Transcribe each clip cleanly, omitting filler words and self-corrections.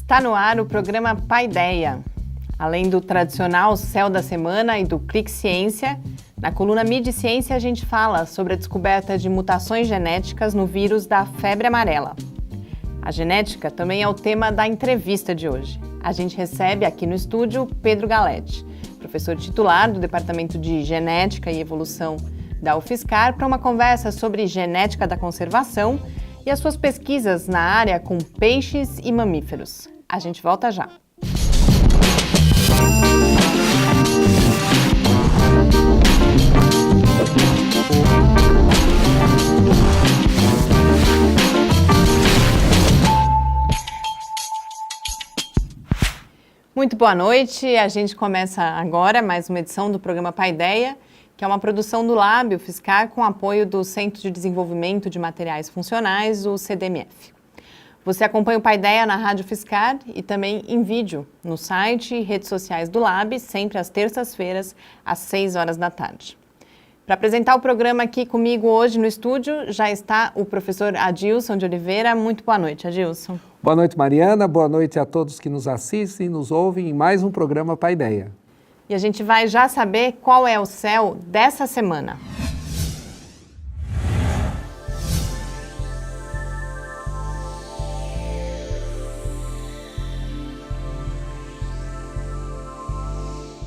Está no ar o programa Paideia. Além do tradicional Céu da Semana e do Clique Ciência, na coluna Mídia e Ciência a gente fala sobre a descoberta de mutações genéticas no vírus da febre amarela. A genética também é o tema da entrevista de hoje. A gente recebe aqui no estúdio Pedro Galete, professor titular do Departamento de Genética e Evolução da UFSCar, para uma conversa sobre genética da conservação e as suas pesquisas na área com peixes e mamíferos. A gente volta já. Muito boa noite, a gente começa agora mais uma edição do programa Paideia, que é uma produção do Lab UFSCar com apoio do Centro de Desenvolvimento de Materiais Funcionais, o CDMF. Você acompanha o Paideia na Rádio UFSCar e também em vídeo no site e redes sociais do Lab, sempre às terças-feiras, às 6 horas da tarde. Para apresentar o programa aqui comigo hoje no estúdio, já está o professor Adilson de Oliveira. Muito boa noite, Adilson. Boa noite, Mariana. Boa noite a todos que nos assistem e nos ouvem em mais um programa Paideia. E a gente vai já saber qual é o céu dessa semana.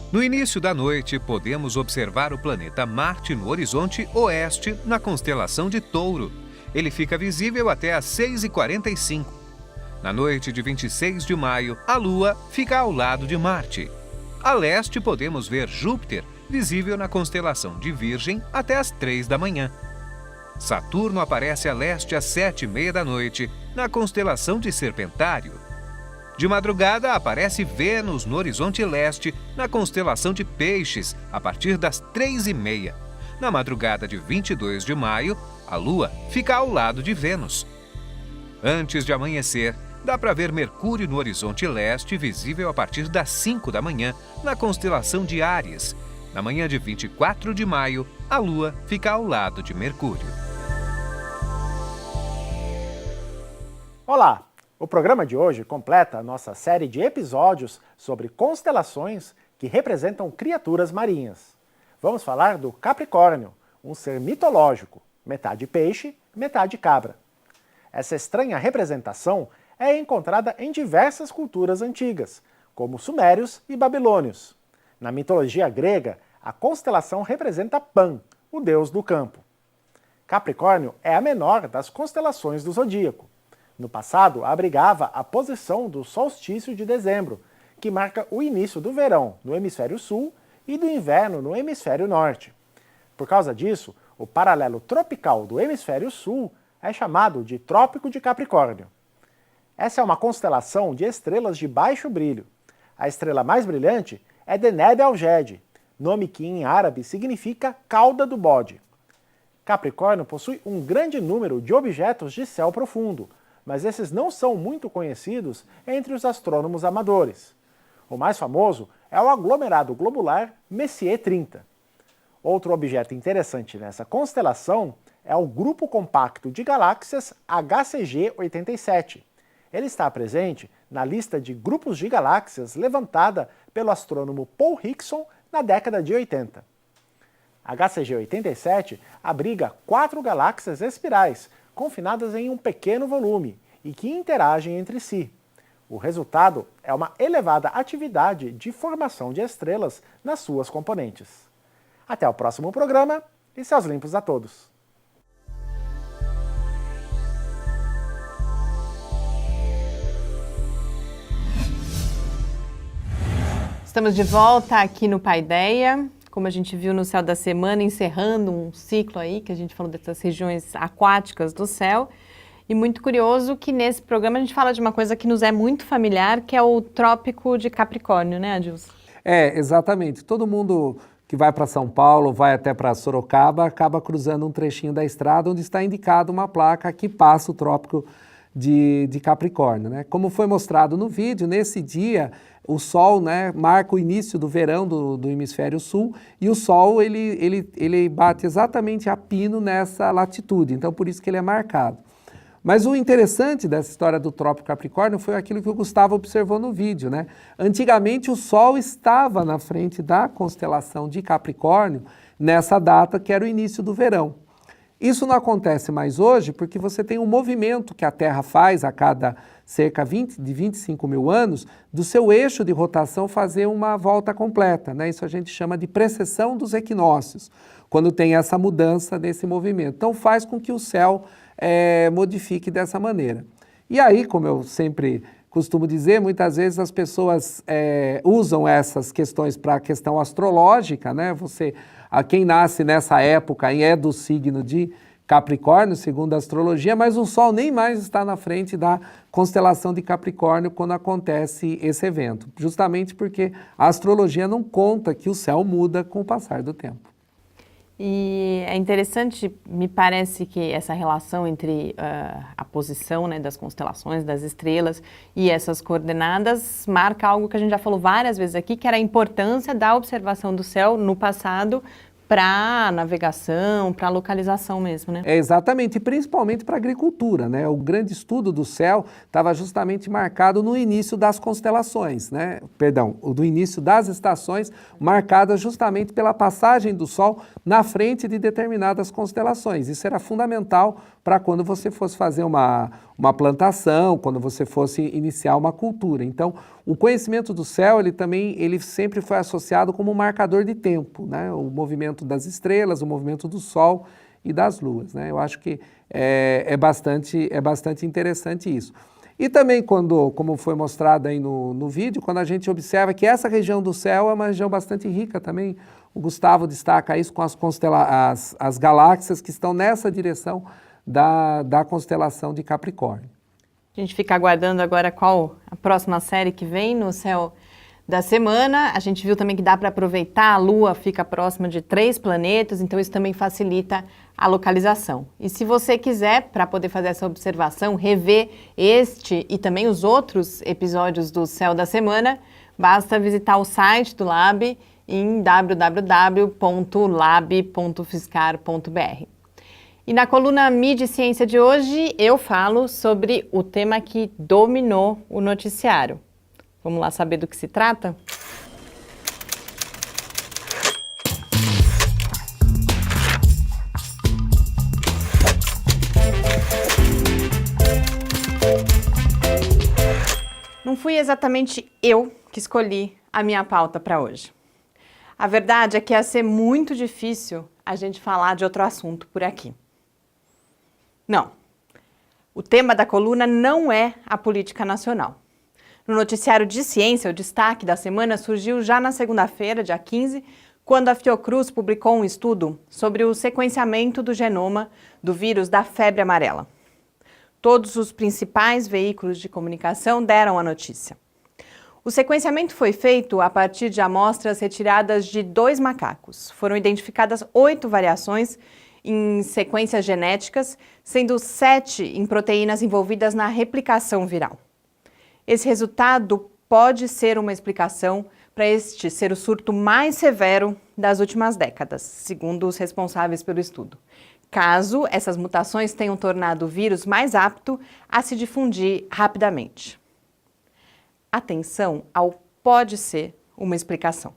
No início da noite, podemos observar o planeta Marte no horizonte oeste, na constelação de Touro. Ele fica visível até às 6h45. Na noite de 26 de maio, a Lua fica ao lado de Marte. A leste, podemos ver Júpiter, visível na constelação de Virgem, até às 3 da manhã. Saturno aparece a leste às 7h30 da noite, na constelação de Serpentário. De madrugada, aparece Vênus no horizonte leste, na constelação de Peixes, a partir das 3h30. Na madrugada de 22 de maio, a Lua fica ao lado de Vênus. Antes de amanhecer, dá para ver Mercúrio no horizonte leste, visível a partir das 5 da manhã, na constelação de Áries. Na manhã de 24 de maio, a Lua fica ao lado de Mercúrio. Olá! O programa de hoje completa a nossa série de episódios sobre constelações que representam criaturas marinhas. Vamos falar do Capricórnio, um ser mitológico, metade peixe, metade cabra. Essa estranha representação é encontrada em diversas culturas antigas, como sumérios e babilônios. Na mitologia grega, a constelação representa Pan, o deus do campo. Capricórnio é a menor das constelações do zodíaco. No passado, abrigava a posição do solstício de dezembro, que marca o início do verão no hemisfério sul e do inverno no hemisfério norte. Por causa disso, o paralelo tropical do hemisfério sul é chamado de Trópico de Capricórnio. Essa é uma constelação de estrelas de baixo brilho. A estrela mais brilhante é Deneb al-Jed, nome que em árabe significa cauda do bode. Capricórnio possui um grande número de objetos de céu profundo, mas esses não são muito conhecidos entre os astrônomos amadores. O mais famoso é o aglomerado globular Messier 30. Outro objeto interessante nessa constelação é o grupo compacto de galáxias HCG 87. Ele está presente na lista de grupos de galáxias levantada pelo astrônomo Paul Rickson na década de 80. HCG 87 abriga 4 galáxias espirais, confinadas em um pequeno volume e que interagem entre si. O resultado é uma elevada atividade de formação de estrelas nas suas componentes. Até o próximo programa e céus limpos a todos! Estamos de volta aqui no Paideia, como a gente viu no Céu da Semana, encerrando um ciclo aí, que a gente falou dessas regiões aquáticas do céu. E muito curioso que nesse programa a gente fala de uma coisa que nos é muito familiar, que é o Trópico de Capricórnio, né, Adilson? Exatamente. Todo mundo que vai para São Paulo, vai até para Sorocaba, acaba cruzando um trechinho da estrada onde está indicada uma placa que passa o Trópico de Capricórnio, né? Como foi mostrado no vídeo, nesse dia o Sol, né, marca o início do verão do hemisfério sul e o Sol ele bate exatamente a pino nessa latitude, então por isso que ele é marcado. Mas o interessante dessa história do Trópico Capricórnio foi aquilo que o Gustavo observou no vídeo, né? Antigamente o Sol estava na frente da constelação de Capricórnio nessa data que era o início do verão. Isso não acontece mais hoje porque você tem um movimento que a Terra faz a cada cerca de 25 mil anos do seu eixo de rotação fazer uma volta completa, né? Isso a gente chama de precessão dos equinócios, quando tem essa mudança desse movimento. Então faz com que o céu modifique dessa maneira. E aí, como eu sempre costumo dizer, muitas vezes as pessoas usam essas questões para a questão astrológica, né? Quem nasce nessa época é do signo de Capricórnio, segundo a astrologia, mas o Sol nem mais está na frente da constelação de Capricórnio quando acontece esse evento, justamente porque a astrologia não conta que o céu muda com o passar do tempo. E é interessante, me parece que essa relação entre a posição, né, das constelações, das estrelas e essas coordenadas marca algo que a gente já falou várias vezes aqui, que era a importância da observação do céu no passado para navegação, para localização mesmo, né? Exatamente, e principalmente para a agricultura, né? O grande estudo do céu estava justamente marcado no início das constelações, né? Perdão, do início das estações, marcadas justamente pela passagem do Sol na frente de determinadas constelações. Isso era fundamental para quando você fosse fazer uma plantação, quando você fosse iniciar uma cultura. Então, o conhecimento do céu, ele sempre foi associado como um marcador de tempo, né? O movimento das estrelas, o movimento do Sol e das luas, né? Eu acho que é bastante interessante isso. E também, como foi mostrado aí no vídeo, quando a gente observa que essa região do céu é uma região bastante rica também, o Gustavo destaca isso com as galáxias que estão nessa direção da constelação de Capricórnio. A gente fica aguardando agora qual a próxima série que vem no céu da semana. A gente viu também que dá para aproveitar, a Lua fica próxima de 3 planetas, então isso também facilita a localização. E se você quiser, para poder fazer essa observação, rever este e também os outros episódios do Céu da Semana, basta visitar o site do Lab em www.lab.fiscar.br. E na coluna Mídia e Ciência de hoje, eu falo sobre o tema que dominou o noticiário. Vamos lá saber do que se trata? Não fui exatamente eu que escolhi a minha pauta para hoje. A verdade é que ia ser muito difícil a gente falar de outro assunto por aqui. Não, o tema da coluna não é a política nacional. No noticiário de ciência, o destaque da semana surgiu já na segunda-feira, dia 15, quando a Fiocruz publicou um estudo sobre o sequenciamento do genoma do vírus da febre amarela. Todos os principais veículos de comunicação deram a notícia. O sequenciamento foi feito a partir de amostras retiradas de 2 macacos. Foram identificadas 8 variações em sequências genéticas, sendo 7 em proteínas envolvidas na replicação viral. Esse resultado pode ser uma explicação para este ser o surto mais severo das últimas décadas, segundo os responsáveis pelo estudo, caso essas mutações tenham tornado o vírus mais apto a se difundir rapidamente. Atenção ao pode ser uma explicação.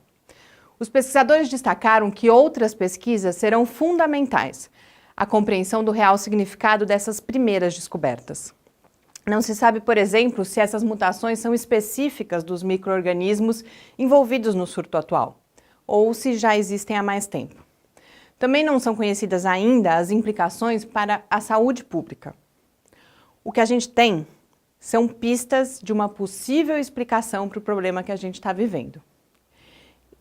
Os pesquisadores destacaram que outras pesquisas serão fundamentais à compreensão do real significado dessas primeiras descobertas. Não se sabe, por exemplo, se essas mutações são específicas dos micro-organismos envolvidos no surto atual, ou se já existem há mais tempo. Também não são conhecidas ainda as implicações para a saúde pública. O que a gente tem são pistas de uma possível explicação para o problema que a gente está vivendo.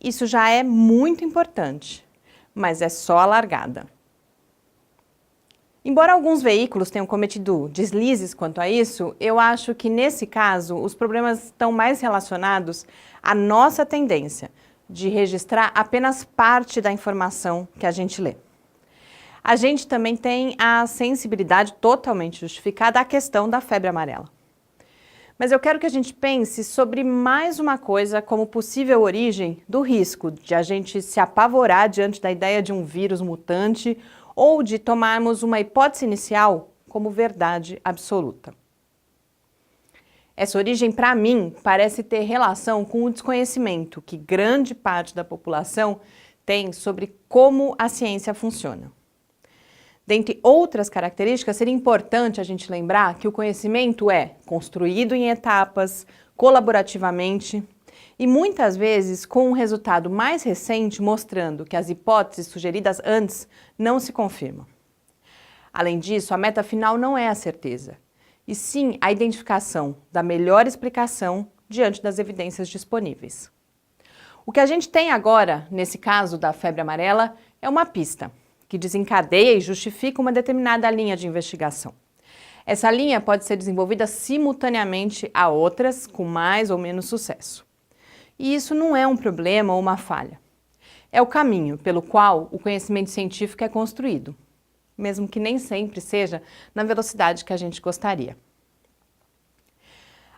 Isso já é muito importante, mas é só a largada. Embora alguns veículos tenham cometido deslizes quanto a isso, eu acho que nesse caso os problemas estão mais relacionados à nossa tendência de registrar apenas parte da informação que a gente lê. A gente também tem a sensibilidade totalmente justificada à questão da febre amarela. Mas eu quero que a gente pense sobre mais uma coisa como possível origem do risco de a gente se apavorar diante da ideia de um vírus mutante ou de tomarmos uma hipótese inicial como verdade absoluta. Essa origem, para mim, parece ter relação com o desconhecimento que grande parte da população tem sobre como a ciência funciona. Dentre outras características, seria importante a gente lembrar que o conhecimento é construído em etapas, colaborativamente, e muitas vezes com um resultado mais recente mostrando que as hipóteses sugeridas antes não se confirmam. Além disso, a meta final não é a certeza, e sim a identificação da melhor explicação diante das evidências disponíveis. O que a gente tem agora, nesse caso da febre amarela, é uma pista que desencadeia e justifica uma determinada linha de investigação. Essa linha pode ser desenvolvida simultaneamente a outras, com mais ou menos sucesso. E isso não é um problema ou uma falha. É o caminho pelo qual o conhecimento científico é construído, mesmo que nem sempre seja na velocidade que a gente gostaria.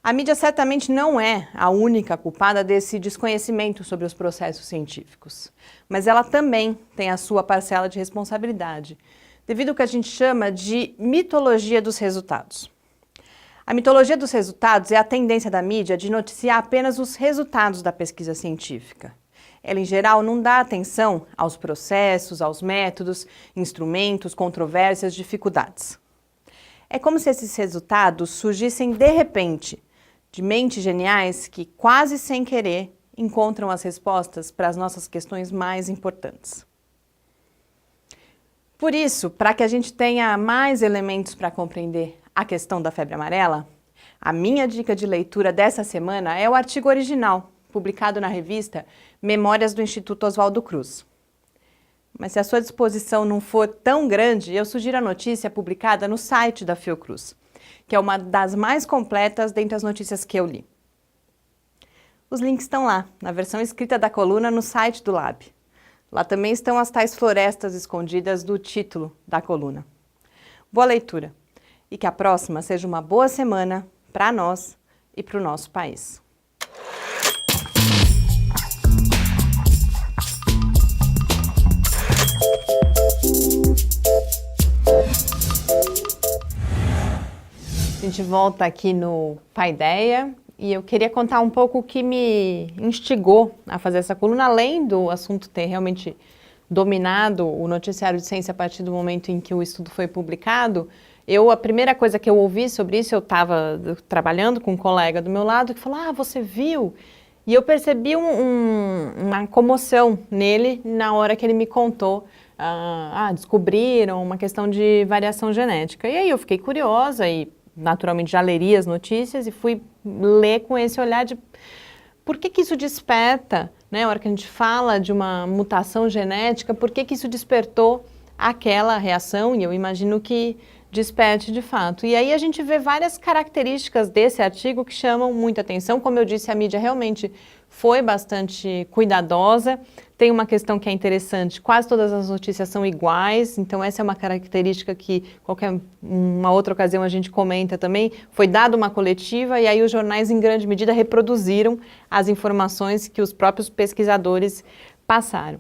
A mídia certamente não é a única culpada desse desconhecimento sobre os processos científicos, mas ela também tem a sua parcela de responsabilidade, devido ao que a gente chama de mitologia dos resultados. A mitologia dos resultados é a tendência da mídia de noticiar apenas os resultados da pesquisa científica. Ela, em geral, não dá atenção aos processos, aos métodos, instrumentos, controvérsias, dificuldades. É como se esses resultados surgissem de repente, de mentes geniais que, quase sem querer, encontram as respostas para as nossas questões mais importantes. Por isso, para que a gente tenha mais elementos para compreender a questão da febre amarela, a minha dica de leitura dessa semana é o artigo original, publicado na revista Memórias do Instituto Oswaldo Cruz. Mas se a sua disposição não for tão grande, eu sugiro a notícia publicada no site da Fiocruz, que é uma das mais completas dentre as notícias que eu li. Os links estão lá, na versão escrita da coluna no site do Lab. Lá também estão as tais florestas escondidas do título da coluna. Boa leitura e que a próxima seja uma boa semana para nós e para o nosso país. A gente volta aqui no Paideia e eu queria contar um pouco o que me instigou a fazer essa coluna, além do assunto ter realmente dominado o noticiário de ciência a partir do momento em que o estudo foi publicado. A primeira coisa que eu ouvi sobre isso, eu estava trabalhando com um colega do meu lado que falou, você viu? E eu percebi uma comoção nele na hora que ele me contou, descobriram uma questão de variação genética. E aí eu fiquei curiosa e naturalmente já leria as notícias e fui ler com esse olhar de por que isso desperta, né? A hora que a gente fala de uma mutação genética, por que isso despertou aquela reação? E eu imagino que desperte de fato. E aí a gente vê várias características desse artigo que chamam muita atenção. Como eu disse, a mídia realmente foi bastante cuidadosa. Tem uma questão que é interessante, quase todas as notícias são iguais, então essa é uma característica que qualquer uma outra ocasião a gente comenta também. Foi dada uma coletiva e aí os jornais em grande medida reproduziram as informações que os próprios pesquisadores passaram.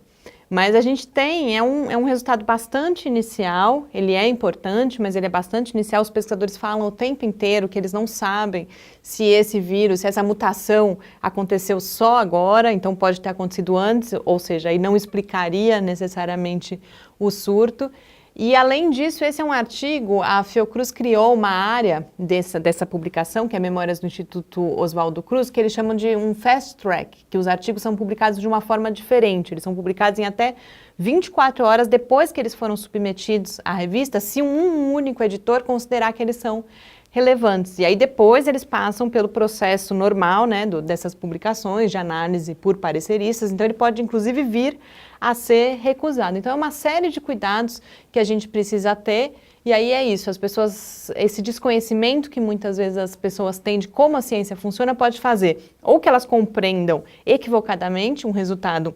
Mas a gente tem, é um resultado bastante inicial, ele é importante, mas ele é bastante inicial. Os pesquisadores falam o tempo inteiro que eles não sabem se esse vírus, se essa mutação aconteceu só agora, então pode ter acontecido antes, ou seja, aí não explicaria necessariamente o surto. E além disso, esse é um artigo, a Fiocruz criou uma área dessa publicação, que é Memórias do Instituto Oswaldo Cruz, que eles chamam de um fast track, que os artigos são publicados de uma forma diferente, eles são publicados em até 24 horas depois que eles foram submetidos à revista, se um único editor considerar que eles são relevantes. E aí depois eles passam pelo processo normal, né, dessas publicações de análise por pareceristas, então ele pode inclusive vir a ser recusado. Então é uma série de cuidados que a gente precisa ter, e aí é isso, as pessoas, esse desconhecimento que muitas vezes as pessoas têm de como a ciência funciona pode fazer ou que elas compreendam equivocadamente um resultado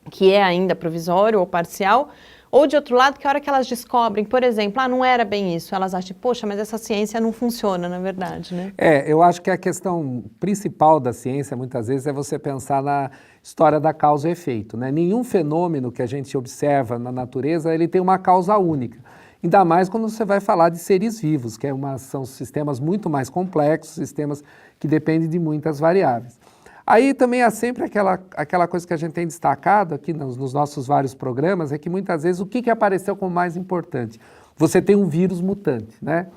que é ainda provisório ou parcial, ou de outro lado, que a hora que elas descobrem, por exemplo, não era bem isso, elas acham, poxa, mas essa ciência não funciona, na verdade, né? Eu acho que a questão principal da ciência, muitas vezes, é você pensar na história da causa e efeito, né? Nenhum fenômeno que a gente observa na natureza, ele tem uma causa única. ainda mais quando você vai falar de seres vivos, que são sistemas muito mais complexos, sistemas que dependem de muitas variáveis. Aí também há sempre aquela coisa que a gente tem destacado aqui nos nossos vários programas, é que muitas vezes o que apareceu como mais importante? Você tem um vírus mutante, né?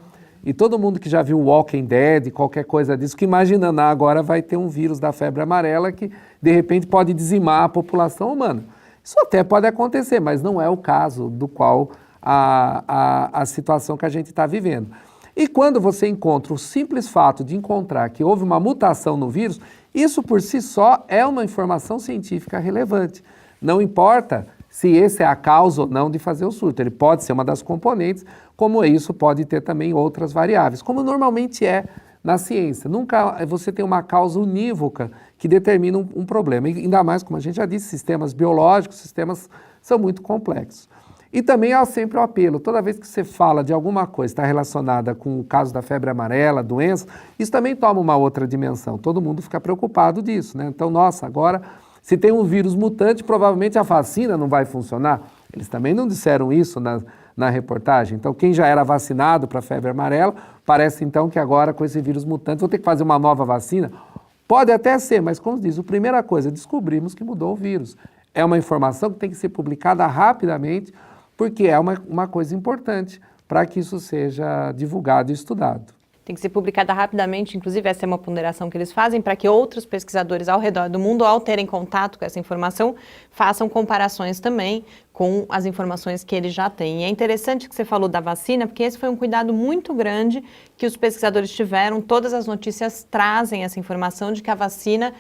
E todo mundo que já viu Walking Dead, qualquer coisa disso, que imaginando, agora vai ter um vírus da febre amarela que de repente pode dizimar a população humana. Isso até pode acontecer, mas não é o caso do qual a situação que a gente está vivendo. E quando você encontra o simples fato de encontrar que houve uma mutação no vírus, isso por si só é uma informação científica relevante. Não importa se esse é a causa ou não de fazer o surto. Ele pode ser uma das componentes, como isso pode ter também outras variáveis, como normalmente é na ciência. Nunca você tem uma causa unívoca que determina um problema. E ainda mais, como a gente já disse, sistemas biológicos, sistemas são muito complexos. E também há sempre o apelo, toda vez que você fala de alguma coisa que está relacionada com o caso da febre amarela, doença, isso também toma uma outra dimensão. Todo mundo fica preocupado disso, né? Então, nossa, agora, se tem um vírus mutante, provavelmente a vacina não vai funcionar. Eles também não disseram isso na reportagem. Então, quem já era vacinado para a febre amarela, parece então que agora com esse vírus mutante vou ter que fazer uma nova vacina. Pode até ser, mas como diz, a primeira coisa, descobrimos que mudou o vírus. É uma informação que tem que ser publicada rapidamente, porque é uma coisa importante para que isso seja divulgado e estudado. Tem que ser publicada rapidamente, inclusive essa é uma ponderação que eles fazem para que outros pesquisadores ao redor do mundo, ao terem contato com essa informação, façam comparações também com as informações que eles já têm. E é interessante que você falou da vacina, porque esse foi um cuidado muito grande que os pesquisadores tiveram. Todas as notícias trazem essa informação de que a vacina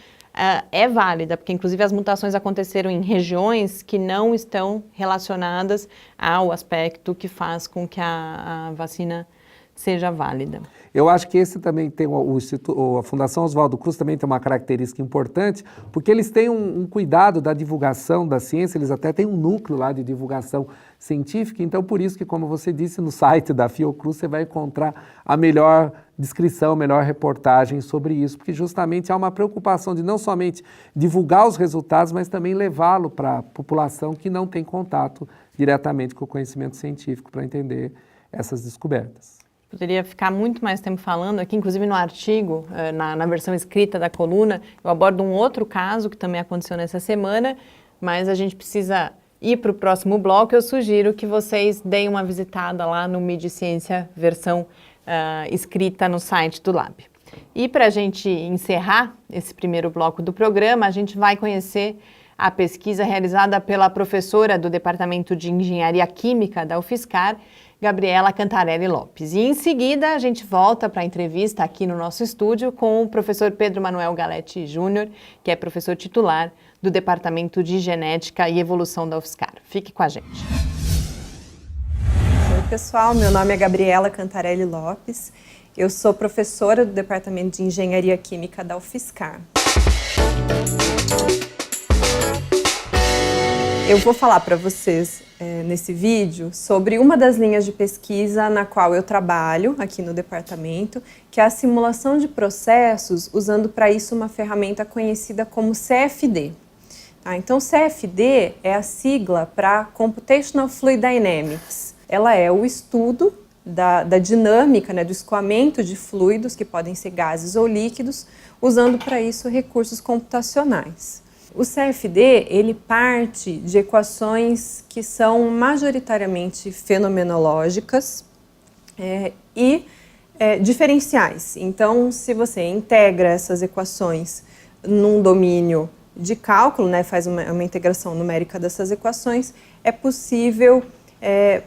é válida, porque inclusive as mutações aconteceram em regiões que não estão relacionadas ao aspecto que faz com que a vacina seja válida. Eu acho que esse também tem, a Fundação Oswaldo Cruz também tem uma característica importante, porque eles têm um cuidado da divulgação da ciência, eles até têm um núcleo lá de divulgação científica, então por isso que, como você disse, no site da Fiocruz você vai encontrar a melhor descrição, a melhor reportagem sobre isso, porque justamente há uma preocupação de não somente divulgar os resultados, mas também levá-lo para a população que não tem contato diretamente com o conhecimento científico para entender essas descobertas. Poderia ficar muito mais tempo falando aqui, inclusive no artigo, na versão escrita da coluna, eu abordo um outro caso que também aconteceu nessa semana, mas a gente precisa ir para o próximo bloco. Eu sugiro que vocês deem uma visitada lá no Mídia e Ciência, versão escrita no site do Lab. E para a gente encerrar esse primeiro bloco do programa, a gente vai conhecer a pesquisa realizada pela professora do Departamento de Engenharia Química da UFSCar, Gabriela Cantarelli Lopes. E em seguida a gente volta para a entrevista aqui no nosso estúdio com o professor Pedro Manuel Galetti Júnior, que é professor titular do Departamento de Genética e Evolução da UFSCar. Fique com a gente. Oi pessoal, meu nome é Gabriela Cantarelli Lopes, eu sou professora do Departamento de Engenharia Química da UFSCar. Eu vou falar para vocês nesse vídeo sobre uma das linhas de pesquisa na qual eu trabalho aqui no departamento, que é a simulação de processos, usando para isso uma ferramenta conhecida como CFD. Então, CFD é a sigla para Computational Fluid Dynamics. Ela é o estudo da dinâmica, do escoamento de fluidos, que podem ser gases ou líquidos, usando para isso recursos computacionais. O CFD, ele parte de equações que são majoritariamente fenomenológicas e diferenciais. Então, se você integra essas equações num domínio de cálculo, faz uma integração numérica dessas equações, é possível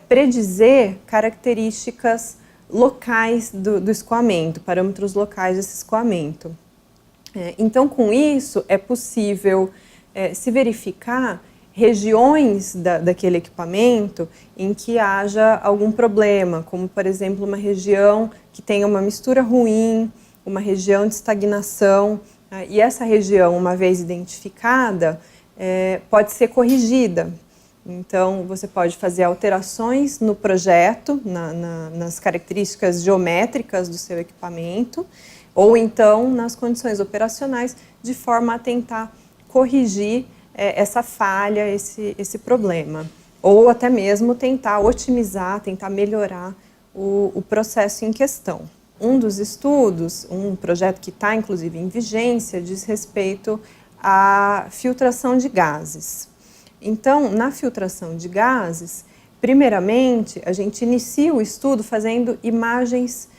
predizer características locais do escoamento, parâmetros locais desse escoamento. Então, com isso, é possível se verificar regiões daquele equipamento em que haja algum problema, como, por exemplo, uma região que tenha uma mistura ruim, uma região de estagnação, e essa região, uma vez identificada, pode ser corrigida. Então, você pode fazer alterações no projeto, nas características geométricas do seu equipamento, ou então nas condições operacionais, de forma a tentar corrigir essa falha, esse problema. ou até mesmo tentar otimizar, tentar melhorar o processo em questão. Um dos estudos, um projeto que está inclusive em vigência, diz respeito à filtração de gases. Então, na filtração de gases, primeiramente, a gente inicia o estudo fazendo imagens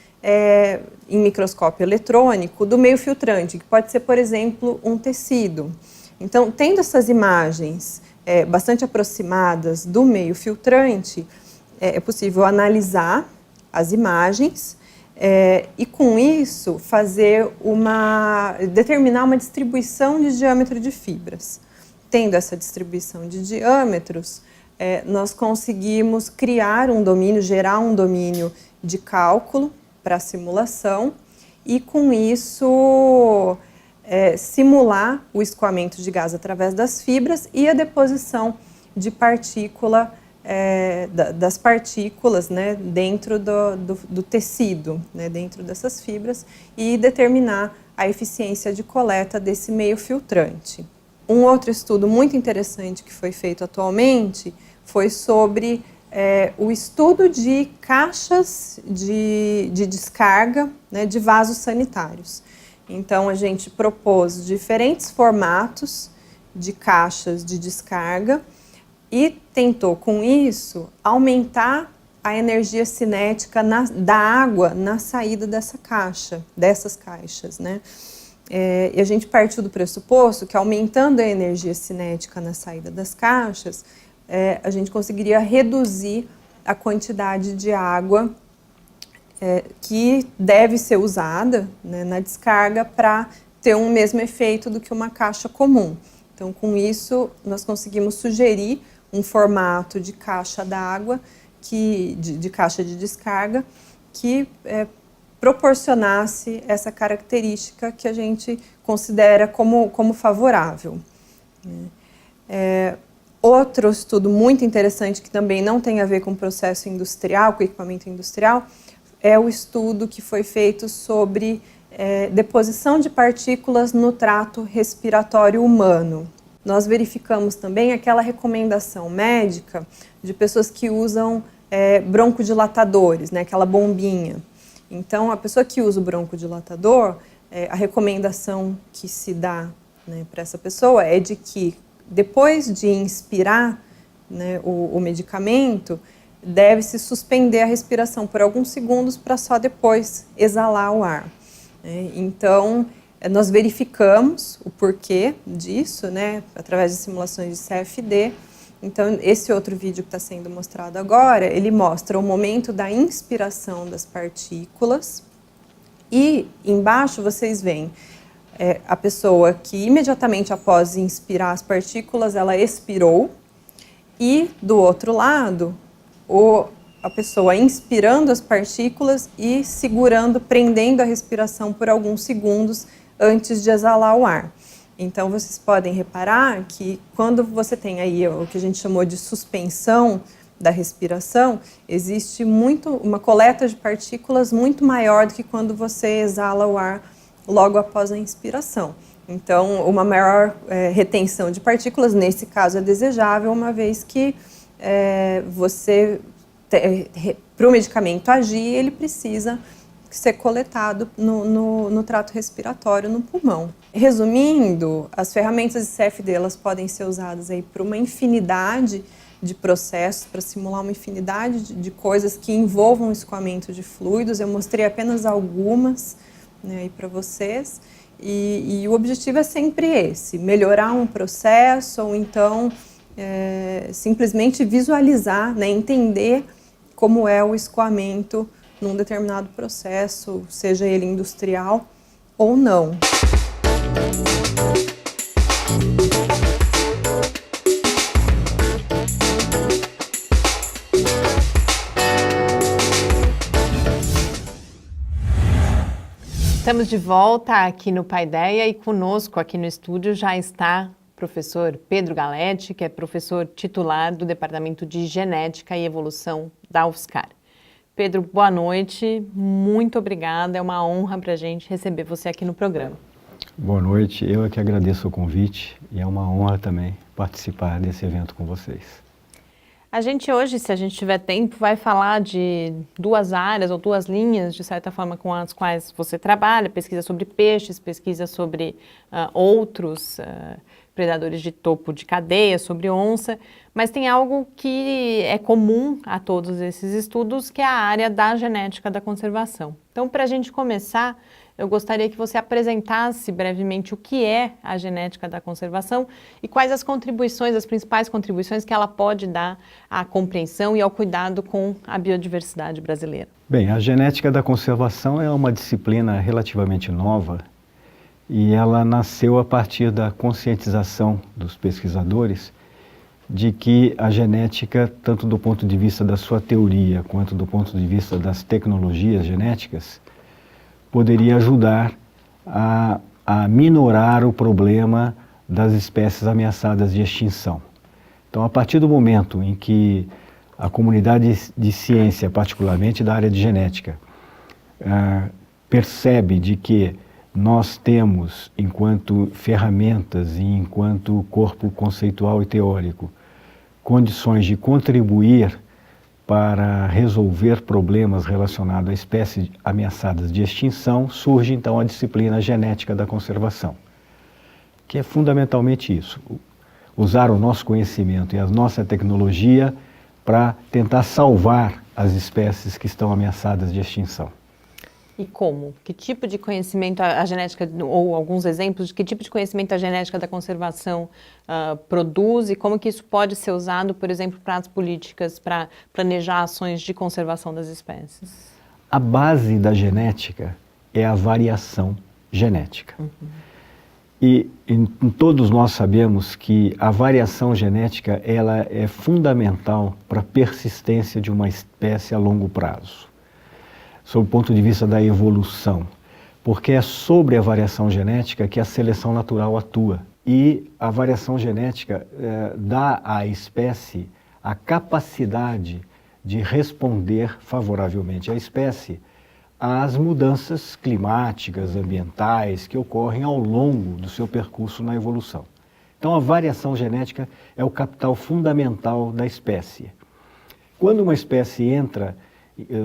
em microscópio eletrônico do meio filtrante, que pode ser, por exemplo, um tecido. Então, tendo essas imagens bastante aproximadas do meio filtrante, é possível analisar as imagens e, com isso, determinar uma distribuição de diâmetro de fibras. Tendo essa distribuição de diâmetros, nós conseguimos criar um domínio, gerar um domínio de cálculo para a simulação e, com isso, simular o escoamento de gás através das fibras e a deposição de partícula, das partículas, né, dentro do tecido, né, dentro dessas fibras, e determinar a eficiência de coleta desse meio filtrante. Um outro estudo muito interessante que foi feito atualmente foi sobre o estudo de caixas de descarga, né, de vasos sanitários. Então, a gente propôs diferentes formatos de caixas de descarga e tentou, com isso, aumentar a energia cinética da água na saída dessas caixas, né? E a gente partiu do pressuposto que, aumentando a energia cinética na saída das caixas, a gente conseguiria reduzir a quantidade de água que deve ser usada, né, na descarga para ter um mesmo efeito do que uma caixa comum. Então, com isso, nós conseguimos sugerir um formato de caixa d'água, de caixa de descarga, que proporcionasse essa característica que a gente considera como favorável. Outro estudo muito interessante, que também não tem a ver com processo industrial, com equipamento industrial, é o estudo que foi feito sobre deposição de partículas no trato respiratório humano. Nós verificamos também aquela recomendação médica de pessoas que usam broncodilatadores, né, aquela bombinha. Então, a pessoa que usa o broncodilatador, a recomendação que se dá, né, para essa pessoa é de que, depois de inspirar, né, o medicamento, deve-se suspender a respiração por alguns segundos para só depois exalar o ar. Então, nós verificamos o porquê disso, né, através de simulações de CFD. Então, esse outro vídeo que está sendo mostrado agora, ele mostra o momento da inspiração das partículas e embaixo vocês veem a pessoa que imediatamente após inspirar as partículas, ela expirou, e do outro lado, a pessoa inspirando as partículas e segurando, prendendo a respiração por alguns segundos antes de exalar o ar. Então, vocês podem reparar que quando você tem aí o que a gente chamou de suspensão da respiração, existe uma coleta de partículas muito maior do que quando você exala o ar logo após a inspiração. Então, uma maior retenção de partículas, nesse caso, é desejável, uma vez que para o medicamento agir, ele precisa ser coletado no trato respiratório, no pulmão. Resumindo, as ferramentas de CFD elas podem ser usadas para uma infinidade de processos, para simular uma infinidade de coisas que envolvam o escoamento de fluidos. Eu mostrei apenas algumas, né, aí para vocês, e o objetivo é sempre esse: melhorar um processo, ou então simplesmente visualizar, né, entender como é o escoamento num determinado processo, seja ele industrial ou não. Estamos de volta aqui no Paideia e conosco aqui no estúdio já está o professor Pedro Galletti, que é professor titular do Departamento de Genética e Evolução da UFSCar. Pedro, boa noite, muito obrigada, é uma honra para a gente receber você aqui no programa. Boa noite, eu é que agradeço o convite e é uma honra também participar desse evento com vocês. A gente hoje, se a gente tiver tempo, vai falar de duas áreas ou duas linhas, de certa forma, com as quais você trabalha, pesquisa sobre peixes, pesquisa sobre outros predadores de topo de cadeia, sobre onça, mas tem algo que é comum a todos esses estudos, que é a área da genética da conservação. Então, para a gente começar, eu gostaria que você apresentasse brevemente o que é a genética da conservação e quais as contribuições, as principais contribuições que ela pode dar à compreensão e ao cuidado com a biodiversidade brasileira. Bem, a genética da conservação é uma disciplina relativamente nova e ela nasceu a partir da conscientização dos pesquisadores de que a genética, tanto do ponto de vista da sua teoria quanto do ponto de vista das tecnologias genéticas, poderia ajudar a minorar o problema das espécies ameaçadas de extinção. Então, a partir do momento em que a comunidade de ciência, particularmente da área de genética, percebe de que nós temos, enquanto ferramentas e enquanto corpo conceitual e teórico, condições de contribuir para resolver problemas relacionados a espécies ameaçadas de extinção, surge então a disciplina genética da conservação, que é fundamentalmente isso, usar o nosso conhecimento e a nossa tecnologia para tentar salvar as espécies que estão ameaçadas de extinção. E como? Que tipo de conhecimento a genética, ou alguns exemplos de que tipo de conhecimento a genética da conservação produz e como que isso pode ser usado, por exemplo, para as políticas, para planejar ações de conservação das espécies? A base da genética é a variação genética. E todos nós sabemos que a variação genética ela é fundamental para a persistência de uma espécie a longo prazo, sob o ponto de vista da evolução, porque é sobre a variação genética que a seleção natural atua. E a variação genética dá à espécie a capacidade de responder favoravelmente à espécie às mudanças climáticas, ambientais, que ocorrem ao longo do seu percurso na evolução. Então, a variação genética é o capital fundamental da espécie. Quando uma espécie entra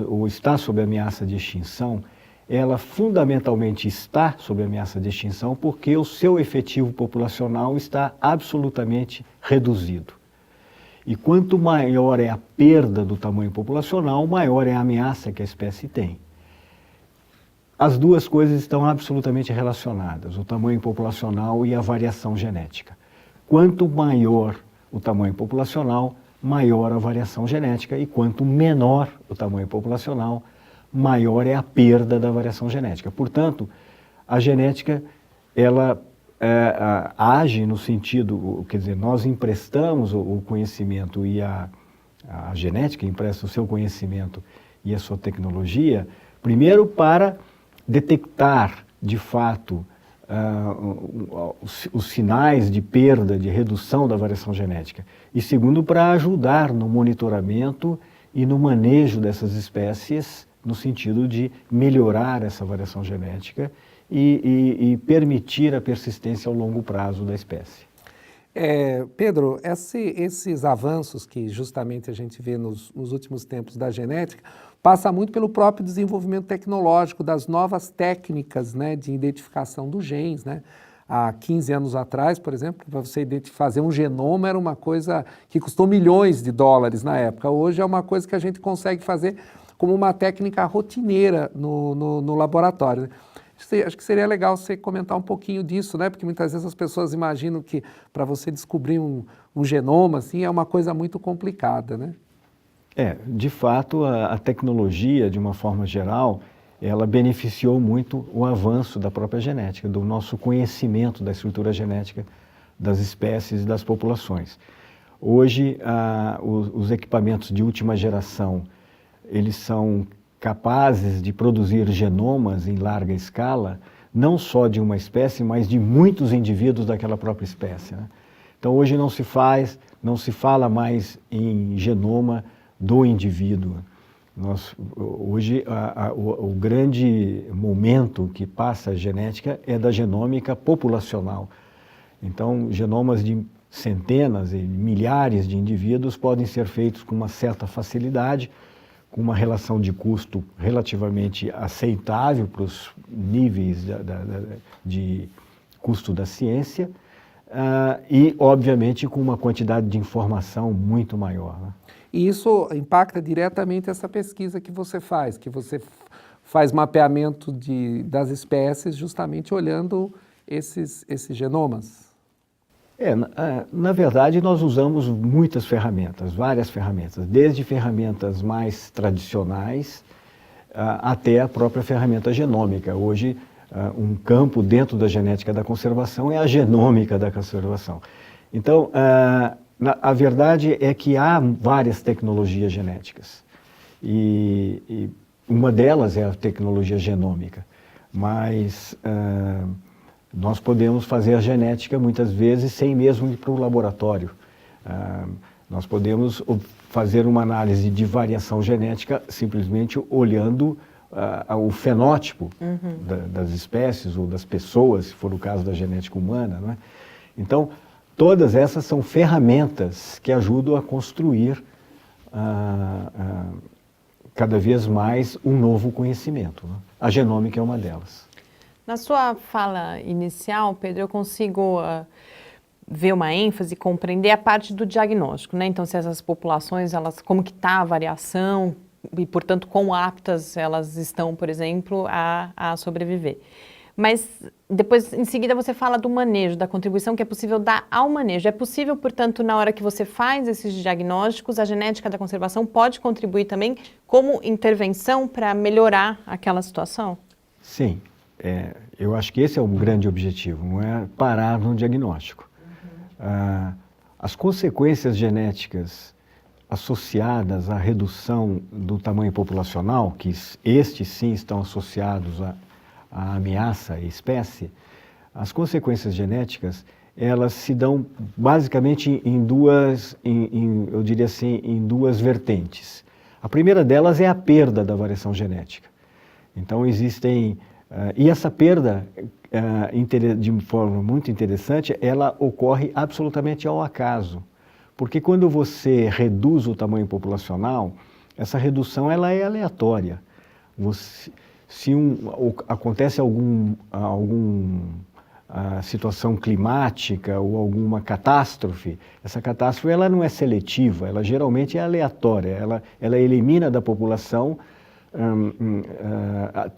ou está sob ameaça de extinção, ela fundamentalmente está sob ameaça de extinção porque o seu efetivo populacional está absolutamente reduzido. E quanto maior é a perda do tamanho populacional, maior é a ameaça que a espécie tem. As duas coisas estão absolutamente relacionadas, o tamanho populacional e a variação genética. Quanto maior o tamanho populacional, maior a variação genética, e quanto menor o tamanho populacional, maior é a perda da variação genética. Portanto, a genética, ela age no sentido, quer dizer, nós emprestamos o conhecimento e a genética empresta o seu conhecimento e a sua tecnologia, primeiro para detectar, de fato, os sinais de perda, de redução da variação genética. E segundo, para ajudar no monitoramento e no manejo dessas espécies, no sentido de melhorar essa variação genética e permitir a persistência ao longo prazo da espécie. Pedro, esses avanços que justamente a gente vê nos últimos tempos da genética, passa muito pelo próprio desenvolvimento tecnológico das novas técnicas, né, de identificação dos genes, né? Há 15 anos atrás, por exemplo, para você fazer um genoma era uma coisa que custou milhões de dólares na época. Hoje é uma coisa que a gente consegue fazer como uma técnica rotineira no laboratório, né? Acho que seria legal você comentar um pouquinho disso, né? Porque muitas vezes as pessoas imaginam que para você descobrir um genoma assim, é uma coisa muito complicada, né? De fato, a tecnologia, de uma forma geral, ela beneficiou muito o avanço da própria genética, do nosso conhecimento da estrutura genética das espécies e das populações. Hoje, os equipamentos de última geração, eles são capazes de produzir genomas em larga escala, não só de uma espécie, mas de muitos indivíduos daquela própria espécie, né? Então, hoje não se fala mais em genoma do indivíduo. Hoje, o grande momento que passa a genética é da genômica populacional. Então, genomas de centenas e milhares de indivíduos podem ser feitos com uma certa facilidade, com uma relação de custo relativamente aceitável para os níveis de custo da ciência e, obviamente, com uma quantidade de informação muito maior, né? E isso impacta diretamente essa pesquisa que você faz mapeamento das espécies justamente olhando esses genomas. Na verdade, nós usamos muitas ferramentas, várias ferramentas, desde ferramentas mais tradicionais até a própria ferramenta genômica. Hoje, um campo dentro da genética da conservação é a genômica da conservação. Então, a verdade é que há várias tecnologias genéticas e uma delas é a tecnologia genômica, mas nós podemos fazer a genética muitas vezes sem mesmo ir para o laboratório. Nós podemos fazer uma análise de variação genética simplesmente olhando o fenótipo das espécies ou das pessoas, se for o caso da genética humana, não é? Então, todas essas são ferramentas que ajudam a construir cada vez mais um novo conhecimento, né? A genômica é uma delas. Na sua fala inicial, Pedro, eu consigo ver uma ênfase, compreender a parte do diagnóstico, né? Então, se essas populações, como que está a variação e, portanto, quão aptas elas estão, por exemplo, a sobreviver. Mas depois, em seguida, você fala do manejo, da contribuição que é possível dar ao manejo. É possível, portanto, na hora que você faz esses diagnósticos, a genética da conservação pode contribuir também como intervenção para melhorar aquela situação? Sim. Eu acho que esse é um grande objetivo, não é parar no diagnóstico. As consequências genéticas associadas à redução do tamanho populacional, que estes sim estão associados à ameaça à espécie, as consequências genéticas, elas se dão basicamente em duas vertentes. A primeira delas é a perda da variação genética. Então existem... e essa perda, de forma muito interessante, ela ocorre absolutamente ao acaso. Porque quando você reduz o tamanho populacional, essa redução ela é aleatória. Acontece alguma situação climática ou alguma catástrofe, essa catástrofe ela não é seletiva, ela geralmente é aleatória, ela elimina da população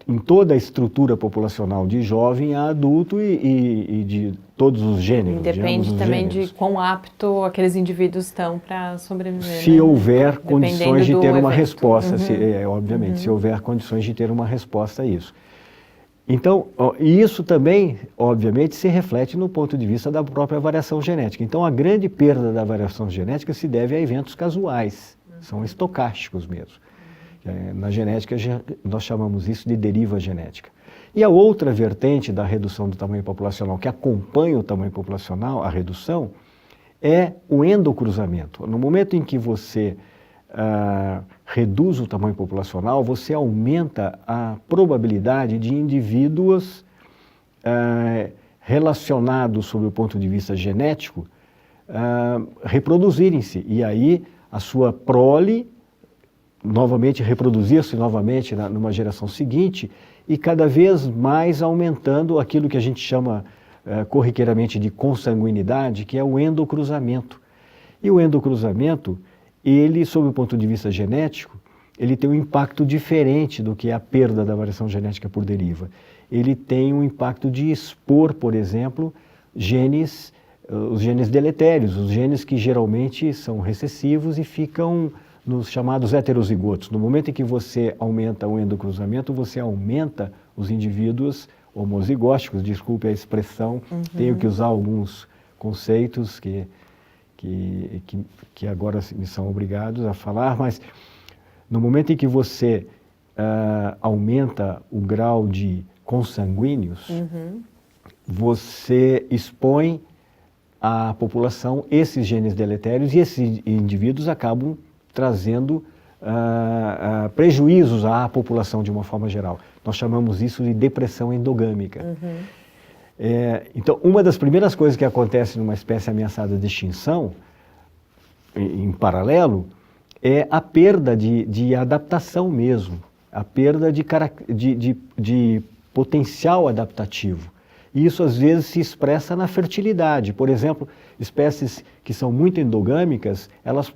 em toda a estrutura populacional, de jovem a adulto e de todos os gêneros. Depende também de quão apto aqueles indivíduos estão para sobreviver. Se houver condições de ter uma resposta, obviamente, se houver condições de ter uma resposta a isso. Então, e isso também, obviamente, se reflete no ponto de vista da própria variação genética. Então, a grande perda da variação genética se deve a eventos casuais, são estocásticos mesmo. Na genética, nós chamamos isso de deriva genética. E a outra vertente da redução do tamanho populacional, que acompanha o tamanho populacional, a redução, é o endocruzamento. No momento em que você reduz o tamanho populacional, você aumenta a probabilidade de indivíduos relacionados sob o ponto de vista genético reproduzirem-se. E aí a sua prole novamente reproduzir-se novamente numa geração seguinte e cada vez mais aumentando aquilo que a gente chama corriqueiramente de consanguinidade, que é o endocruzamento. E o endocruzamento, ele, sob o ponto de vista genético, ele tem um impacto diferente do que a perda da variação genética por deriva. Ele tem um impacto de expor, por exemplo, os genes deletérios, os genes que geralmente são recessivos e ficam nos chamados heterozigotos. No momento em que você aumenta o endocruzamento, você aumenta os indivíduos homozigóticos, desculpe a expressão, tenho que usar alguns conceitos que agora me são obrigados a falar, mas no momento em que você aumenta o grau de consanguíneos, você expõe à população esses genes deletérios e esses indivíduos acabam trazendo prejuízos à população de uma forma geral. Nós chamamos isso de depressão endogâmica. Então, uma das primeiras coisas que acontece numa espécie ameaçada de extinção, em paralelo, é a perda de adaptação mesmo, a perda de potencial adaptativo. E isso, às vezes, se expressa na fertilidade. Por exemplo, espécies que são muito endogâmicas, elas,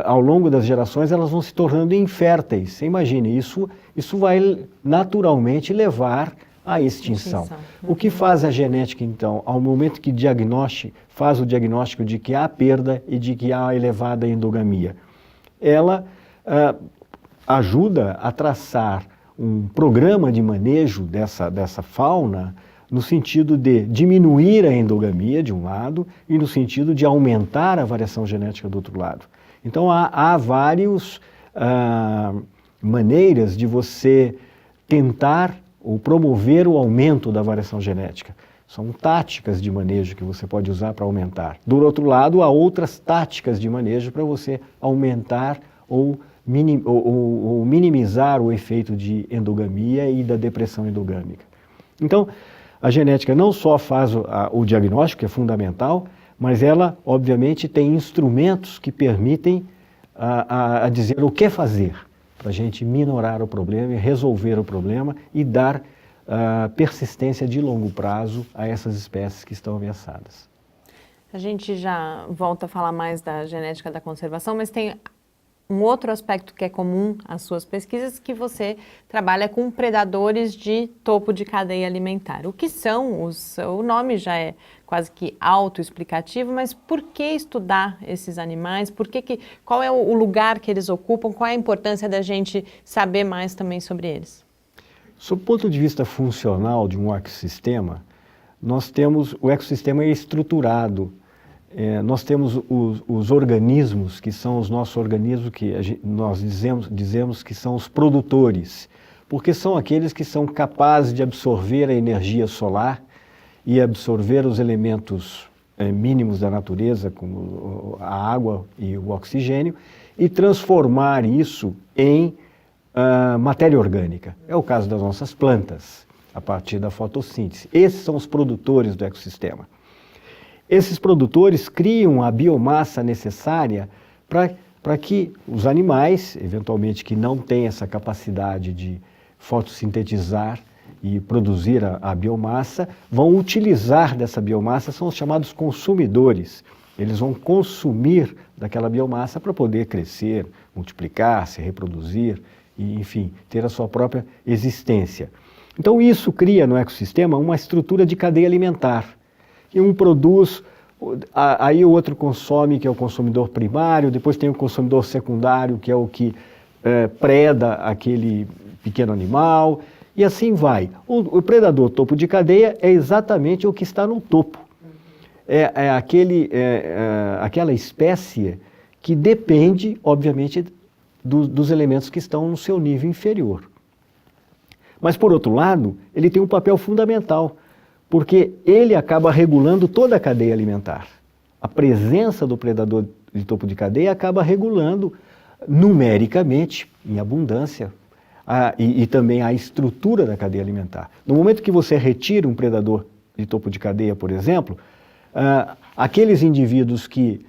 ao longo das gerações, elas vão se tornando inférteis. Você imagine, isso vai naturalmente levar à extinção. O que faz a genética, então, ao momento que faz o diagnóstico de que há perda e de que há elevada endogamia? Ela ajuda a traçar um programa de manejo dessa fauna no sentido de diminuir a endogamia, de um lado, e no sentido de aumentar a variação genética do outro lado. Então, há várias maneiras de você tentar ou promover o aumento da variação genética. São táticas de manejo que você pode usar para aumentar. Do outro lado, há outras táticas de manejo para você aumentar ou minimizar o efeito de endogamia e da depressão endogâmica. Então, a genética não só faz o diagnóstico, que é fundamental, mas ela, obviamente, tem instrumentos que permitem a dizer o que fazer para a gente minorar o problema, resolver o problema e dar persistência de longo prazo a essas espécies que estão ameaçadas. A gente já volta a falar mais da genética da conservação, mas tem um outro aspecto que é comum às suas pesquisas, que você trabalha com predadores de topo de cadeia alimentar. O que são o nome já é quase que autoexplicativo, mas por que estudar esses animais? Qual é o lugar que eles ocupam? Qual é a importância da gente saber mais também sobre eles? Sob o ponto de vista funcional de um ecossistema, o ecossistema é estruturado. Nós temos os organismos, que são os nossos organismos, que nós dizemos que são os produtores, porque são aqueles que são capazes de absorver a energia solar e absorver os elementos mínimos da natureza, como a água e o oxigênio, e transformar isso em matéria orgânica. É o caso das nossas plantas, a partir da fotossíntese. Esses são os produtores do ecossistema. Esses produtores criam a biomassa necessária para que os animais, eventualmente que não têm essa capacidade de fotossintetizar e produzir a biomassa, vão utilizar dessa biomassa, são os chamados consumidores. Eles vão consumir daquela biomassa para poder crescer, multiplicar, se reproduzir e, enfim, ter a sua própria existência. Então isso cria no ecossistema uma estrutura de cadeia alimentar. E um produz, aí o outro consome, que é o consumidor primário, depois tem o consumidor secundário, que é o que preda aquele pequeno animal, e assim vai. O predador topo de cadeia é exatamente o que está no topo. Aquela espécie que depende, obviamente, dos elementos que estão no seu nível inferior. Mas, por outro lado, ele tem um papel fundamental, porque ele acaba regulando toda a cadeia alimentar. A presença do predador de topo de cadeia acaba regulando numericamente, em abundância, e também a estrutura da cadeia alimentar. No momento que você retira um predador de topo de cadeia, por exemplo, aqueles indivíduos que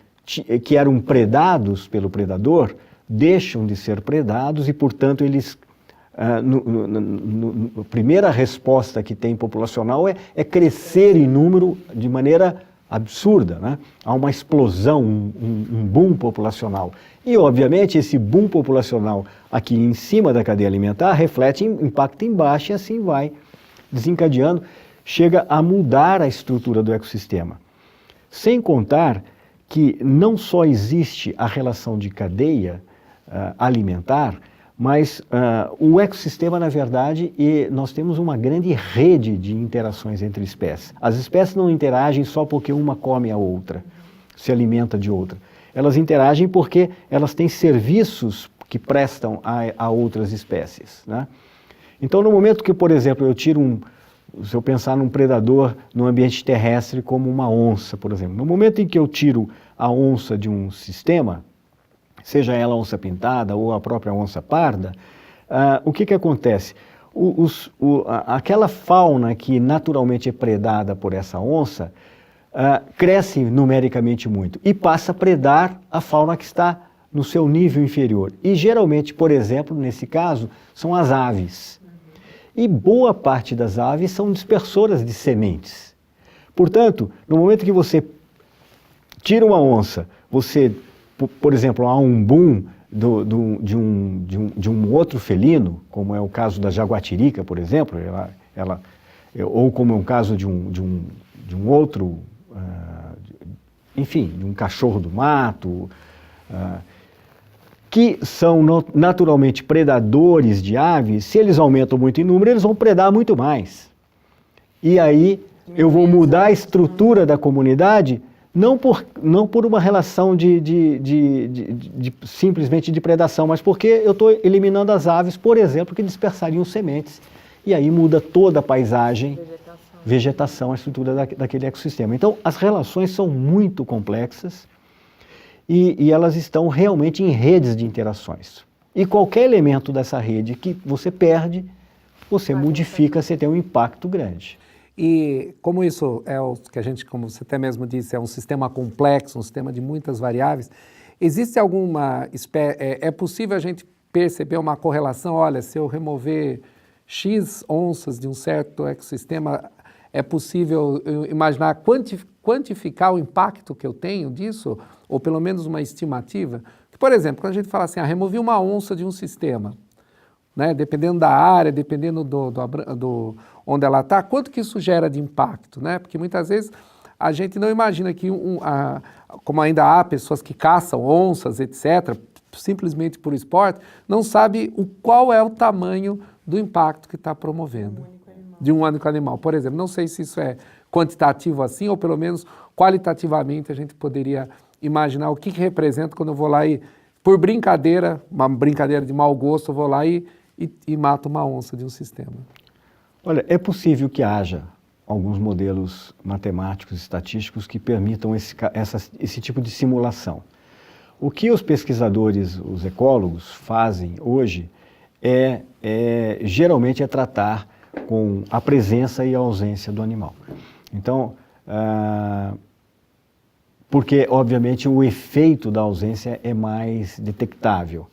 eram predados pelo predador deixam de ser predados e, portanto, eles... A primeira resposta que tem populacional é crescer em número de maneira absurda, né? Há uma explosão, um boom populacional. E, obviamente, esse boom populacional aqui em cima da cadeia alimentar reflete impacto embaixo e assim vai desencadeando, chega a mudar a estrutura do ecossistema. Sem contar que não só existe a relação de cadeia alimentar, mas o ecossistema, na verdade, nós temos uma grande rede de interações entre espécies. As espécies não interagem só porque uma come a outra, se alimenta de outra. Elas interagem porque elas têm serviços que prestam a outras espécies, né? Então, no momento que, por exemplo, se eu pensar num predador no ambiente terrestre como uma onça, por exemplo, no momento em que eu tiro a onça de um sistema, seja ela a onça pintada ou a própria onça parda, o que acontece? aquela fauna que naturalmente é predada por essa onça cresce numericamente muito e passa a predar a fauna que está no seu nível inferior. E geralmente, por exemplo, nesse caso, são as aves. E boa parte das aves são dispersoras de sementes. Portanto, no momento que você tira uma onça, você, por exemplo, há um boom de um outro felino, como é o caso da jaguatirica, por exemplo, ou como é o caso de um outro, enfim, de um cachorro do mato, que são naturalmente predadores de aves. Se eles aumentam muito em número, eles vão predar muito mais. E aí eu vou mudar a estrutura da comunidade, não por uma relação simplesmente de predação, mas porque eu estou eliminando as aves, por exemplo, que dispersariam sementes. E aí muda toda a paisagem, vegetação, a estrutura daquele ecossistema. Então, as relações são muito complexas e elas estão realmente em redes de interações. E qualquer elemento dessa rede que você perde, você modifica, você tem um impacto grande. E como isso é o que a gente, como você até mesmo disse, é um sistema complexo, um sistema de muitas variáveis, existe alguma é possível a gente perceber uma correlação? Olha, se eu remover X onças de um certo ecossistema, é possível imaginar, quantificar o impacto que eu tenho disso? Ou pelo menos uma estimativa? Por exemplo, quando a gente fala assim, removi uma onça de um sistema, né, dependendo da área, dependendo do onde ela está, quanto que isso gera de impacto, né? Porque muitas vezes a gente não imagina que, como ainda há pessoas que caçam onças, etc., simplesmente por esporte, não sabe qual é o tamanho do impacto que está promovendo de um único animal. Por exemplo, não sei se isso é quantitativo assim, ou pelo menos qualitativamente a gente poderia imaginar o que representa quando eu vou lá e, por brincadeira, uma brincadeira de mau gosto, eu vou lá e mato uma onça de um sistema. Olha, é possível que haja alguns modelos matemáticos, estatísticos que permitam esse tipo de simulação. O que os pesquisadores, os ecólogos, fazem hoje geralmente é tratar com a presença e a ausência do animal. Então, porque, obviamente, o efeito da ausência é mais detectável.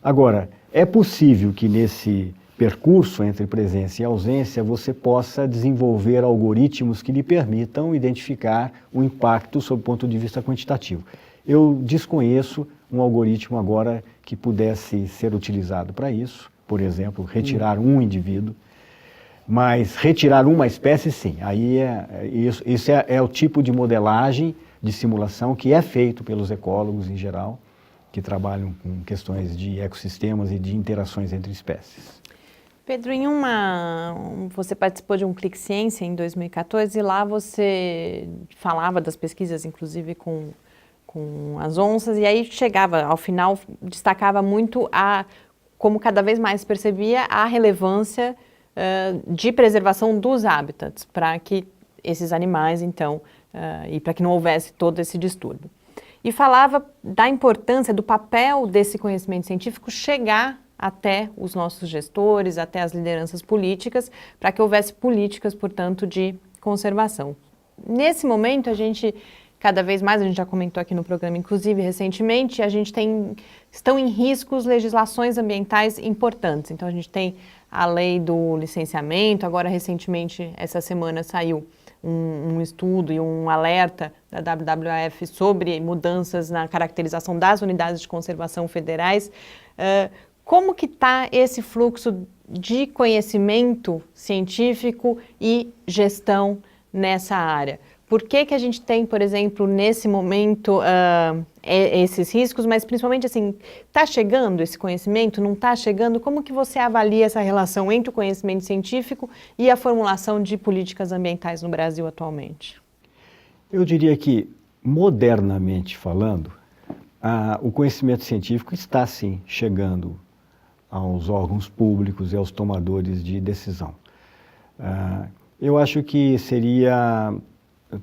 Agora, é possível que nesse percurso entre presença e ausência você possa desenvolver algoritmos que lhe permitam identificar o impacto sob o ponto de vista quantitativo. Eu desconheço um algoritmo agora que pudesse ser utilizado para isso, por exemplo, retirar um indivíduo, mas retirar uma espécie, sim. Aí isso é o tipo de modelagem, de simulação que é feito pelos ecólogos em geral, que trabalham com questões de ecossistemas e de interações entre espécies. Pedro, você participou de um Clique Ciência em 2014 e lá você falava das pesquisas, inclusive com as onças, e aí chegava, ao final, destacava muito como cada vez mais percebia a relevância de preservação dos hábitats para que esses animais, então, e para que não houvesse todo esse distúrbio. E falava da importância do papel desse conhecimento científico chegar até os nossos gestores, até as lideranças políticas, para que houvesse políticas, portanto, de conservação. Nesse momento, cada vez mais, a gente já comentou aqui no programa, inclusive recentemente, estão em riscos legislações ambientais importantes. Então, a gente tem a lei do licenciamento, agora recentemente, essa semana, saiu um estudo e um alerta da WWF sobre mudanças na caracterização das unidades de conservação federais. Como que está esse fluxo de conhecimento científico e gestão nessa área? Por que a gente tem, por exemplo, nesse momento, esses riscos, mas principalmente assim, está chegando esse conhecimento, não está chegando? Como que você avalia essa relação entre o conhecimento científico e a formulação de políticas ambientais no Brasil atualmente? Eu diria que, modernamente falando, o conhecimento científico está, sim, chegando aos órgãos públicos e aos tomadores de decisão. Eu acho que seria,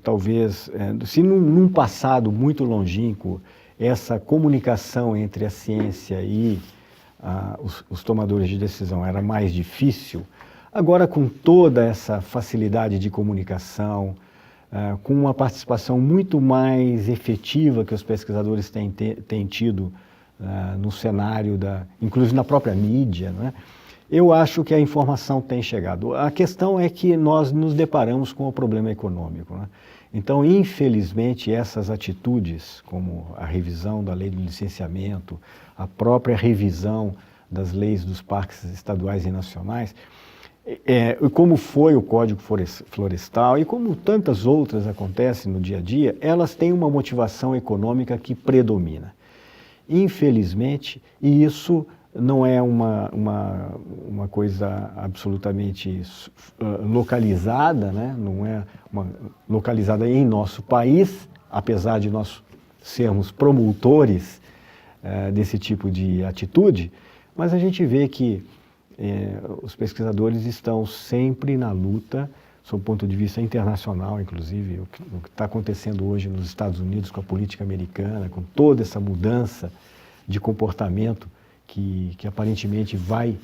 talvez, se num passado muito longínquo, essa comunicação entre a ciência e os tomadores de decisão era mais difícil, agora com toda essa facilidade de comunicação, com uma participação muito mais efetiva que os pesquisadores têm tido no cenário, inclusive na própria mídia, né? Eu acho que a informação tem chegado. A questão é que nós nos deparamos com o problema econômico, né? Então, infelizmente, essas atitudes, como a revisão da lei do licenciamento, a própria revisão das leis dos parques estaduais e nacionais, como foi o Código Florestal e como tantas outras acontecem no dia a dia, elas têm uma motivação econômica que predomina. Infelizmente, e isso não é uma coisa absolutamente localizada, né? Não é localizada em nosso país, apesar de nós sermos promotores desse tipo de atitude, mas a gente vê que os pesquisadores estão sempre na luta, sob o ponto de vista internacional, inclusive, o que está acontecendo hoje nos Estados Unidos com a política americana, com toda essa mudança de comportamento que aparentemente vai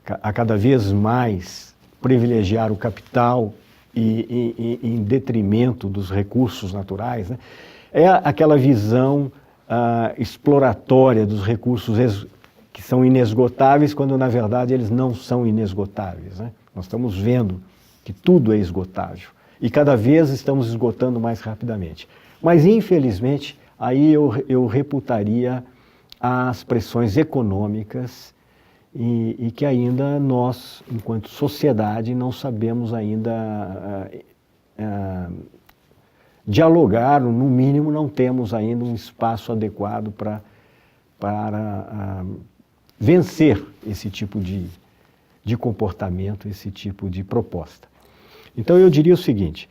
a cada vez mais privilegiar o capital e em detrimento dos recursos naturais, né? É aquela visão exploratória dos recursos que são inesgotáveis, quando na verdade eles não são inesgotáveis, né? Nós estamos vendo que tudo é esgotável e cada vez estamos esgotando mais rapidamente. Mas infelizmente aí eu reputaria as pressões econômicas e que ainda nós, enquanto sociedade, não sabemos ainda dialogar, ou no mínimo não temos ainda um espaço adequado para vencer esse tipo de comportamento, esse tipo de proposta. Então eu diria o seguinte,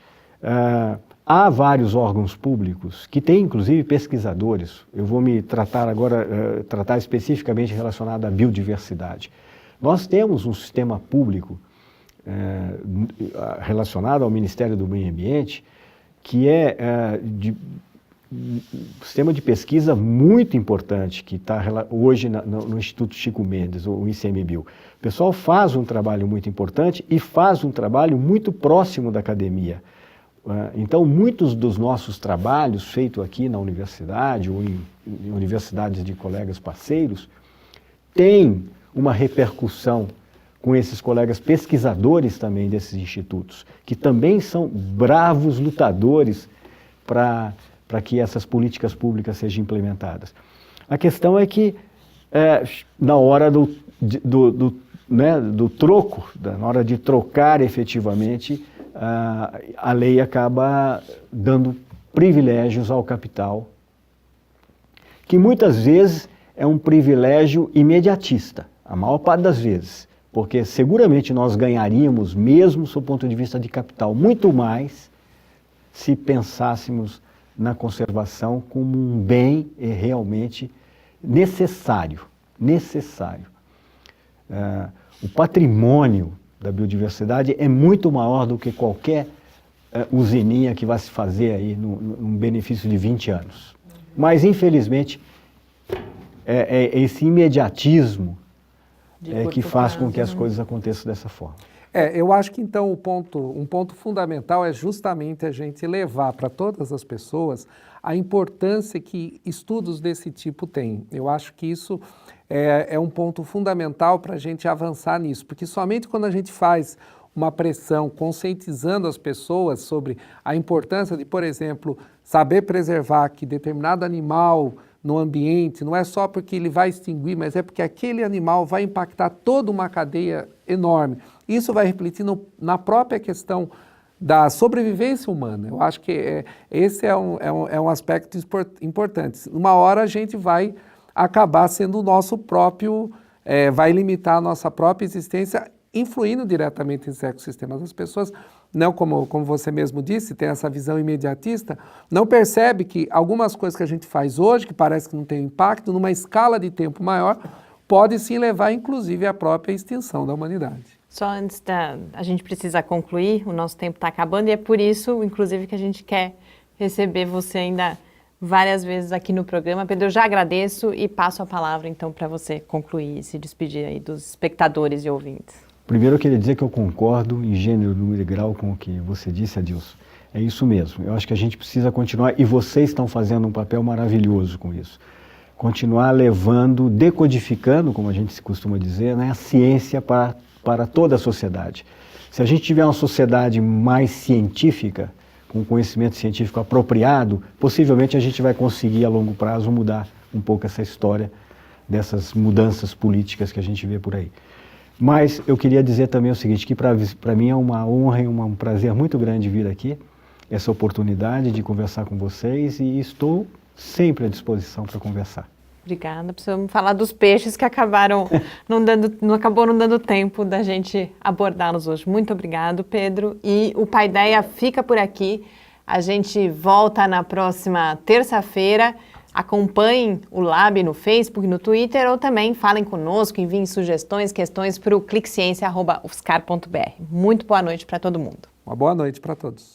há vários órgãos públicos que têm inclusive pesquisadores, eu vou me tratar agora, tratar especificamente relacionado à biodiversidade. Nós temos um sistema público relacionado ao Ministério do Meio Ambiente, que é um sistema de pesquisa muito importante, que está hoje no Instituto Chico Mendes, o ICMBio. O pessoal faz um trabalho muito importante e faz um trabalho muito próximo da academia. Então, muitos dos nossos trabalhos feitos aqui na universidade ou em universidades de colegas parceiros têm uma repercussão com esses colegas pesquisadores também desses institutos, que também são bravos lutadores para que essas políticas públicas sejam implementadas. A questão é que, na hora do troco, na hora de trocar efetivamente, a lei acaba dando privilégios ao capital, que muitas vezes é um privilégio imediatista, a maior parte das vezes, porque seguramente nós ganharíamos, mesmo sob o ponto de vista de capital, muito mais se pensássemos na conservação como um bem realmente necessário. O patrimônio da biodiversidade é muito maior do que qualquer usininha que vai se fazer aí num benefício de 20 anos. Mas, infelizmente, esse imediatismo que faz com que as coisas aconteçam dessa forma. Eu acho que então um ponto fundamental é justamente a gente levar para todas as pessoas a importância que estudos desse tipo têm. Eu acho que isso é um ponto fundamental para a gente avançar nisso, porque somente quando a gente faz uma pressão conscientizando as pessoas sobre a importância de, por exemplo, saber preservar que determinado animal no ambiente, não é só porque ele vai extinguir, mas é porque aquele animal vai impactar toda uma cadeia enorme. Isso vai refletir na própria questão da sobrevivência humana. Eu acho que esse é um aspecto importante. Uma hora a gente vai acabar sendo o nosso próprio, vai limitar a nossa própria existência, influindo diretamente nos ecossistemas. As pessoas, não como você mesmo disse, tem essa visão imediatista, não percebe que algumas coisas que a gente faz hoje, que parece que não tem impacto, numa escala de tempo maior, pode sim levar, inclusive, à própria extinção da humanidade. Só antes a gente precisa concluir, o nosso tempo está acabando e é por isso, inclusive, que a gente quer receber você ainda várias vezes aqui no programa. Pedro, eu já agradeço e passo a palavra, então, para você concluir e se despedir aí dos espectadores e ouvintes. Primeiro, eu queria dizer que eu concordo em gênero, número e grau com o que você disse, Adilson. É isso mesmo. Eu acho que a gente precisa continuar, e vocês estão fazendo um papel maravilhoso com isso. Continuar levando, decodificando, como a gente costuma dizer, né, a ciência para toda a sociedade. Se a gente tiver uma sociedade mais científica, com conhecimento científico apropriado, possivelmente a gente vai conseguir a longo prazo mudar um pouco essa história dessas mudanças políticas que a gente vê por aí. Mas eu queria dizer também o seguinte, que para mim é uma honra e um prazer muito grande vir aqui, essa oportunidade de conversar com vocês, e estou sempre à disposição para conversar. Obrigada. Precisamos falar dos peixes que acabou não dando tempo da gente abordá-los hoje. Muito obrigado, Pedro. E o Paideia fica por aqui. A gente volta na próxima terça-feira. Acompanhem o Lab no Facebook, no Twitter, ou também falem conosco, enviem sugestões, questões para o cliqueciência@ufscar.br. Muito boa noite para todo mundo. Uma boa noite para todos.